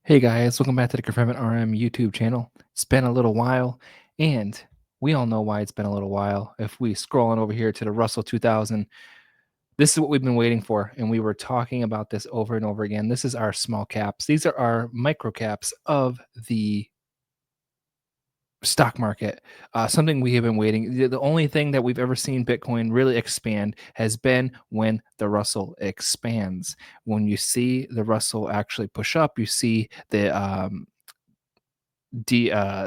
Hey guys, welcome back to the Confirmant RM YouTube channel. It's been a little while, and we all know why it's been a little while. If we scroll on over here to the Russell 2000, this is what we've been waiting for, and we were talking about this over and over again. This is our small caps. These are our micro caps of the stock market. Something we have been waiting. The only thing that we've ever seen Bitcoin really expand has been when the Russell expands. When you see the Russell actually push up, you see the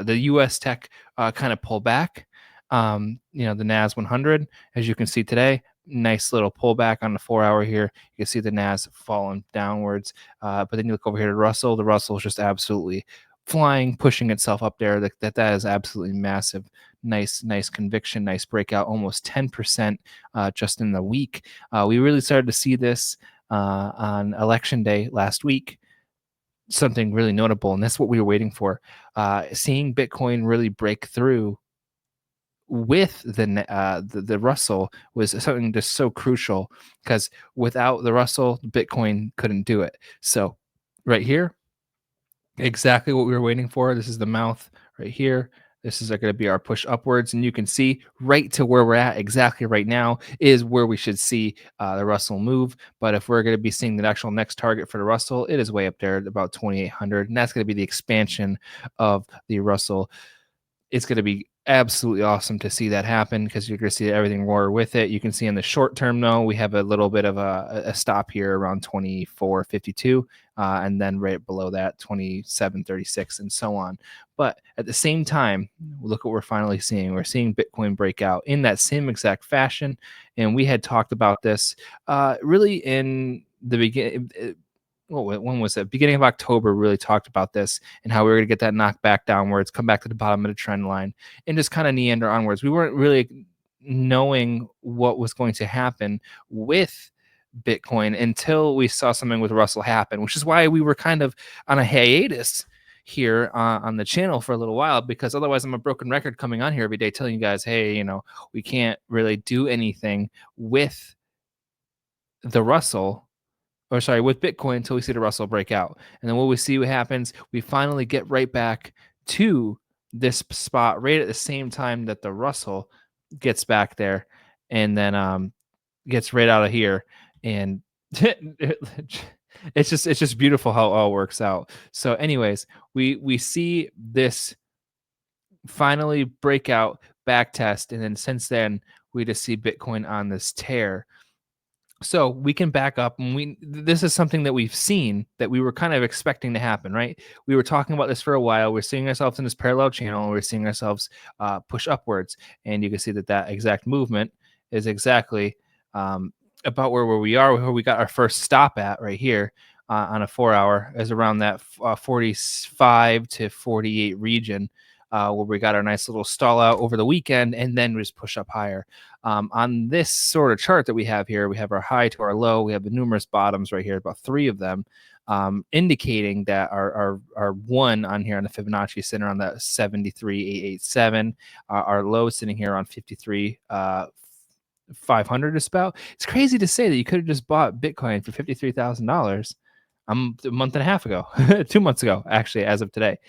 U.S. tech kind of pull back. The NAS 100, as you can see today, nice little pullback on the 4 hour here. You can see the NAS falling downwards, but then you look over here to Russell. The Russell is just absolutely flying, pushing itself up there. That is absolutely massive. Nice conviction, nice breakout, almost 10% just in the week. We really started to see this on election day last week, something really notable, and that's what we were waiting for. Seeing Bitcoin really break through with the Russell was something just so crucial, because without the Russell, Bitcoin couldn't do it. So right here, exactly what we were waiting for. This is the mouth right here. This is going to be our push upwards, and you can see right to where we're at exactly right now is where we should see the Russell move. But if we're going to be seeing the actual next target for the Russell, it is way up there at about 2,800, and that's going to be the expansion of the Russell. It's going to be absolutely awesome to see that happen, because you're going to see everything roar with it. You can see in the short term, though, we have a little bit of a stop here around 24.52, and then right below that 27.36, and so on. But at the same time, look what we're finally seeing. We're seeing Bitcoin break out in that same exact fashion, and we had talked about this really in the beginning. When was it? Beginning of October, really talked about this and how we were going to get that knocked back downwards, come back to the bottom of the trend line, and just kind of meander onwards. We weren't really knowing what was going to happen with Bitcoin until we saw something with Russell happen, which is why we were kind of on a hiatus here on the channel for a little while, because otherwise I'm a broken record coming on here every day telling you guys, hey, we can't really do anything with the Russell, or sorry, with Bitcoin until we see the Russell break out. And then what we see what happens, we finally get right back to this spot right at the same time that the Russell gets back there, and then gets right out of here. And it's just beautiful how it all works out. So anyways, we see this finally break out, back test, and then since then we just see Bitcoin on this tear. So we can back up, and this is something that we've seen, that we were kind of expecting to happen, right? We were talking about this for a while. We're seeing ourselves in this parallel channel, and we're seeing ourselves push upwards, and you can see that exact movement is exactly about where we are, where we got our first stop at right here on a 4 hour, is around that 45 to 48 region. Where we got our nice little stall out over the weekend, and then just push up higher. On this sort of chart that we have here, we have our high to our low. We have the numerous bottoms right here, about 3 of them, indicating that our one on here on the Fibonacci center on that 73,887, our low sitting here on 53. 500 is about. It's crazy to say that you could have just bought Bitcoin for $53,000 a month and a half ago, 2 months ago, actually, as of today.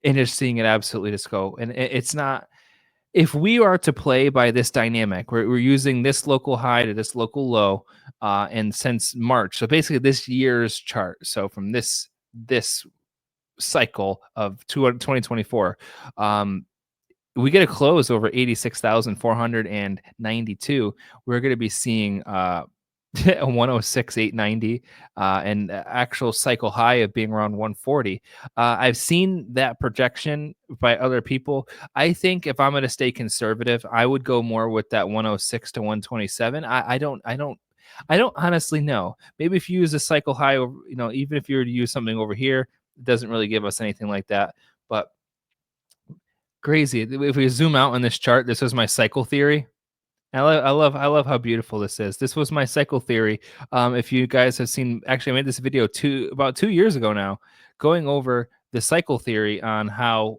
And just seeing it absolutely just go. And it's not, if we are to play by this dynamic, we're using this local high to this local low, and since March, so basically this year's chart, so from this cycle of 2024, we get a close over 86,492, we're going to be seeing a 106,890, and actual cycle high of being around 140. I've seen that projection by other people. I think if I'm going to stay conservative, I would go more with that 106 to 127. I don't honestly know. Maybe if you use a cycle high over, even if you were to use something over here, it doesn't really give us anything like that. But crazy. If we zoom out on this chart, this was my cycle theory. I love how beautiful this is. This was my cycle theory. If you guys have seen, actually, I made this video about 2 years ago now, going over the cycle theory on how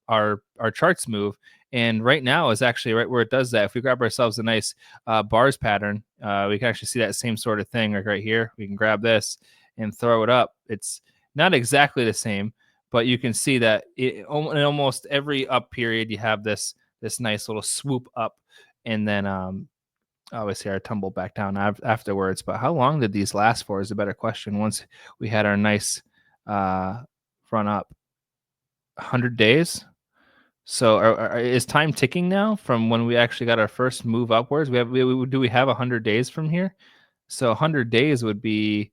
our charts move. And right now is actually right where it does that. If we grab ourselves a nice bars pattern, we can actually see that same sort of thing right here. We can grab this, and throw it up, it's not exactly the same, but you can see that in almost every up period you have this nice little swoop up, and then obviously our tumble back down afterwards. But how long did these last for is a better question. Once we had our nice uh, run up, 100 days. So is time ticking now from when we actually got our first move upwards? Do we have 100 days from here? So 100 days would be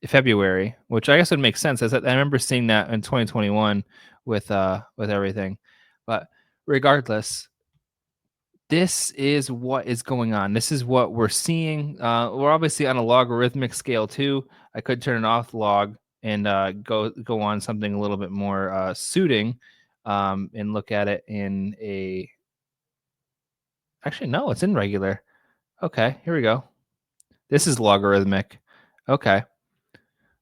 February, which I guess would make sense. I remember seeing that in 2021 with everything. But regardless, this is what is going on. This is what we're seeing. We're obviously on a logarithmic scale too. I could turn it off log and go on something a little bit more suiting, and look at it in a. Actually, no, it's in regular. Okay, here we go. This is logarithmic. Okay.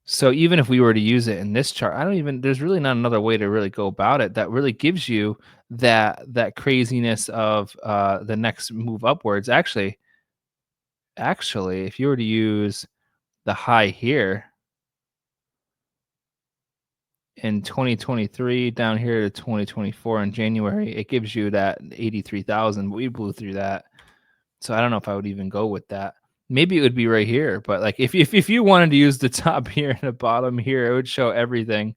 So even if we were to use it in this chart, there's really not another way to really go about it that really gives you that craziness of the next move upwards. Actually, if you were to use the high here in 2023 down here to 2024 in January, it gives you that 83,000. We blew through that. So I don't know if I would even go with that. Maybe it would be right here, but like if you wanted to use the top here and the bottom here, it would show everything.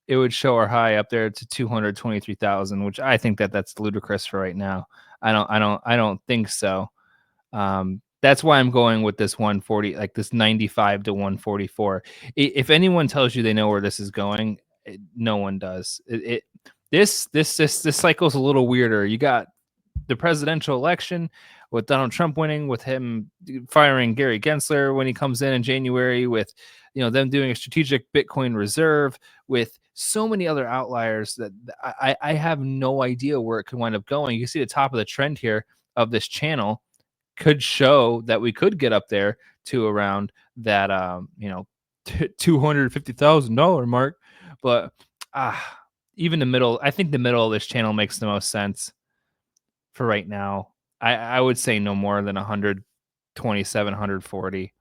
It would show our high up there to 223,000, which I think that's ludicrous for right now. I don't think so. That's why I'm going with this 140, like this 95 to 144. If anyone tells you they know where this is going, no one does. This cycle's a little weirder. You got the presidential election with Donald Trump winning, with him firing Gary Gensler when he comes in January, with them doing a strategic Bitcoin reserve, with so many other outliers that I have no idea where it could wind up going. You can see the top of the trend here of this channel could show that we could get up there to around that $250,000 mark, but even the middle. I think the middle of this channel makes the most sense for right now. I would say no more than 127, 140.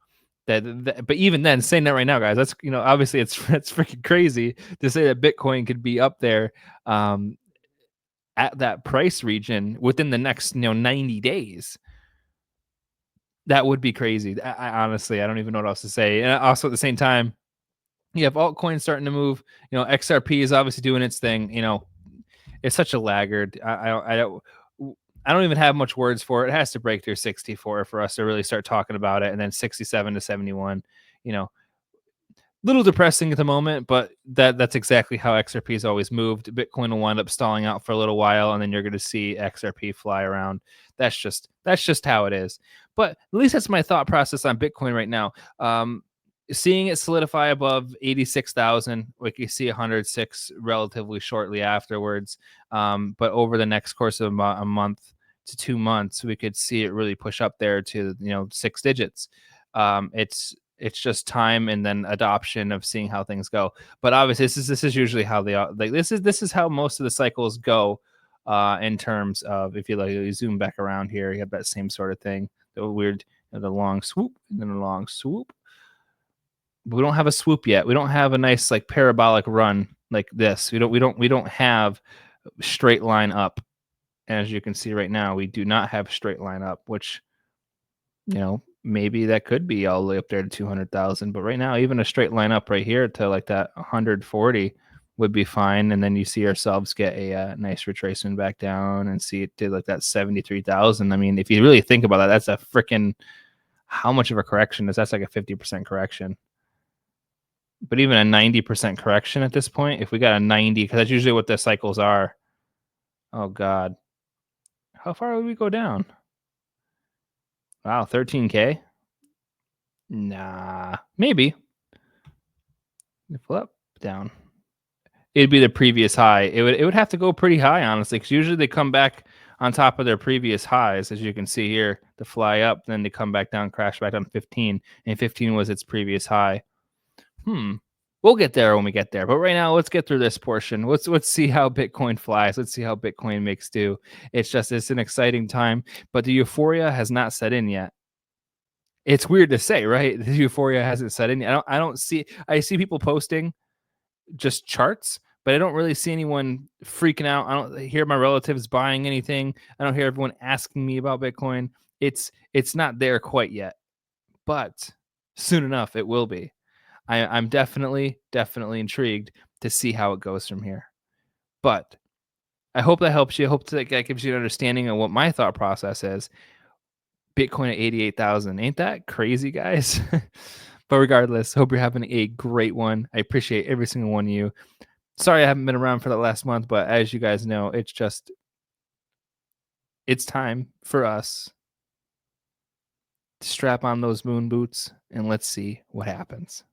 But even then, saying that right now, guys, that's obviously it's freaking crazy to say that Bitcoin could be up there at that price region within the next 90 days. That would be crazy. I honestly, I don't even know what else to say. And also at the same time, you have altcoins starting to move. XRP is obviously doing its thing. It's such a laggard. I don't even have much words for it. It has to break through 64 for us to really start talking about it, and then 67 to 71. Little depressing at the moment, but that's exactly how XRP has always moved. Bitcoin will wind up stalling out for a little while, and then you're going to see XRP fly around. That's just how it is. But at least that's my thought process on Bitcoin right now. Seeing it solidify above 86,000, we can see 106 relatively shortly afterwards. But over the next course of a month to 2 months, we could see it really push up there to 6 digits. It's just time and then adoption of seeing how things go. But obviously, this is usually how they are. Like this is how most of the cycles go. In terms of, if you zoom back around here, you have that same sort of thing. The weird, the long swoop and then a long swoop. But we don't have a swoop yet. We don't have a nice like parabolic run like this. We don't have straight line up. And as you can see right now, we do not have straight line up, which maybe that could be all the way up there to 200,000. But right now, even a straight line up right here to like that 140 would be fine. And then you see ourselves get a nice retracement back down and see it did like that 73,000. I mean, if you really think about that, that's a freaking, how much of a correction is that's like a 50% correction. But even a 90% correction at this point, if we got a 90, because that's usually what the cycles are. Oh God, how far would we go down? Wow, 13K? Nah, maybe. Flip down. It'd be the previous high. It would have to go pretty high, honestly, because usually they come back on top of their previous highs, as you can see here, to fly up, then they come back down, crash back down 15, and 15 was its previous high. We'll get there when we get there. But right now, let's get through this portion. Let's see how Bitcoin flies. Let's see how Bitcoin makes do. It's an exciting time, but the euphoria has not set in yet. It's weird to say, right? The euphoria hasn't set in. I don't see. I see people posting just charts, but I don't really see anyone freaking out. I don't hear my relatives buying anything. I don't hear everyone asking me about Bitcoin. It's not there quite yet, but soon enough it will be. I'm definitely intrigued to see how it goes from here. But I hope that helps you. I hope that gives you an understanding of what my thought process is. Bitcoin at 88,000. Ain't that crazy, guys? But regardless, hope you're having a great one. I appreciate every single one of you. Sorry I haven't been around for the last month, but as you guys know, it's time for us to strap on those moon boots and let's see what happens.